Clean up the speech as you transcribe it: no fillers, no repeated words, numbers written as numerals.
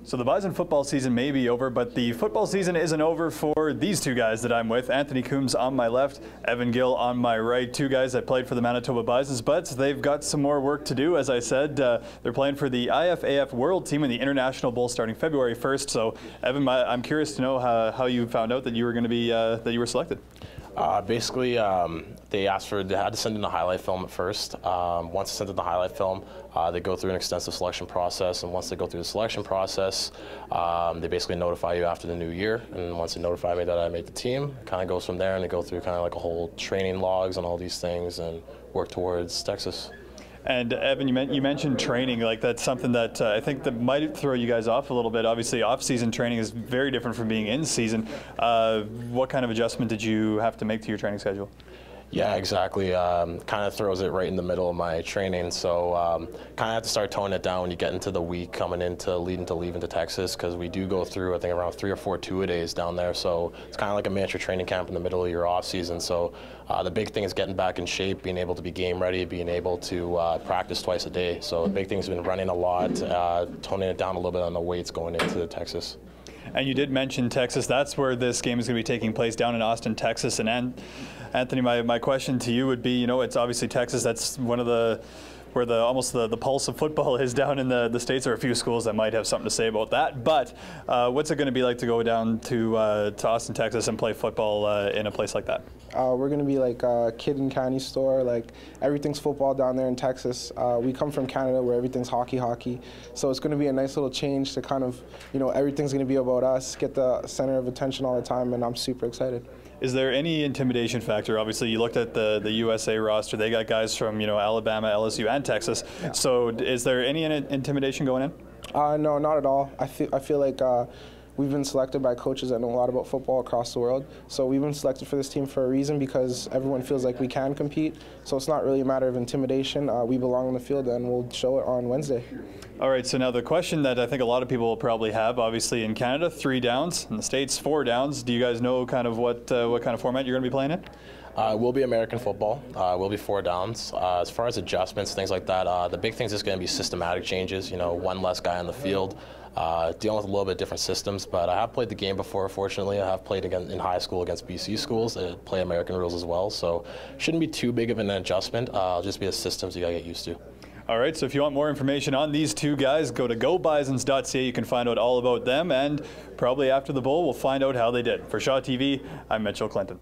So the Bison football season may be over, but the football season isn't over for these two guys that I'm with. Anthony Coombs on my left, Evan Gill on my right. Two guys that played for the Manitoba Bisons, but they've got some more work to do. As I said, they're playing for the IFAF World Team in the International Bowl starting February 1st. So, Evan, I'm curious to know how you found out that you were going to be that you were selected. Basically, they had to send in the highlight film at first. Once they sent in the highlight film, they go through an extensive selection process, and once they go through the selection process, they basically notify you after the new year. And once they notify me that I made the team, it kind of goes from there, and they go through kind of like a whole training logs and all these things, and work towards Texas. And Evan, you mentioned training. Like, that's something that I think that might throw you guys off a little bit. Obviously, off-season training is very different from being in season. What kind of adjustment did you have to make to your training schedule? Yeah, exactly. Kind of throws it right in the middle of my training, so kind of have to start toning it down when you get into the week coming into leaving to Texas, because we do go through, I think, around 3 or 4 two-a-days down there. So it's kind of like a miniature training camp in the middle of your off season. So the big thing is getting back in shape, being able to be game ready, being able to practice twice a day. So the big thing has been running a lot, toning it down a little bit on the weights going into Texas. And you did mention Texas. That's where this game is going to be taking place, down in Austin, Texas. And Anthony, my question to you would be, it's obviously Texas. That's one of where almost the pulse of football is down in the States. There are a few schools that might have something to say about that. But what's it going to be like to go down to Austin, Texas and play football in a place like that? We're going to be like a kid in candy store. Like, everything's football down there in Texas. We come from Canada where everything's hockey. So it's going to be a nice little change to kind of, everything's going to be about us, get the center of attention all the time, and I'm super excited. Is there any intimidation factor? Obviously, you looked at the USA roster. They got guys from, Alabama, LSU, and Texas. Yeah. So is there any intimidation going in? No, not at all. I feel like we've been selected by coaches that know a lot about football across the world. So we've been selected for this team for a reason, because everyone feels like we can compete. So it's not really a matter of intimidation. We belong on the field, and we'll show it on Wednesday. All right, so now the question that I think a lot of people will probably have, obviously in Canada, 3 downs, in the States, 4 downs. Do you guys know kind of what kind of format you're going to be playing in? It will be American football. It will be 4 downs. As far as adjustments, things like that, the big thing is just going to be systematic changes. One less guy on the field, dealing with a little bit different systems. But I have played the game before, fortunately. I have played again in high school against BC schools that play American rules as well. So shouldn't be too big of an adjustment. It'll just be the systems you got to get used to. All right, so if you want more information on these two guys, go to gobisons.ca. You can find out all about them, and probably after the bowl, we'll find out how they did. For Shaw TV, I'm Mitchell Clinton.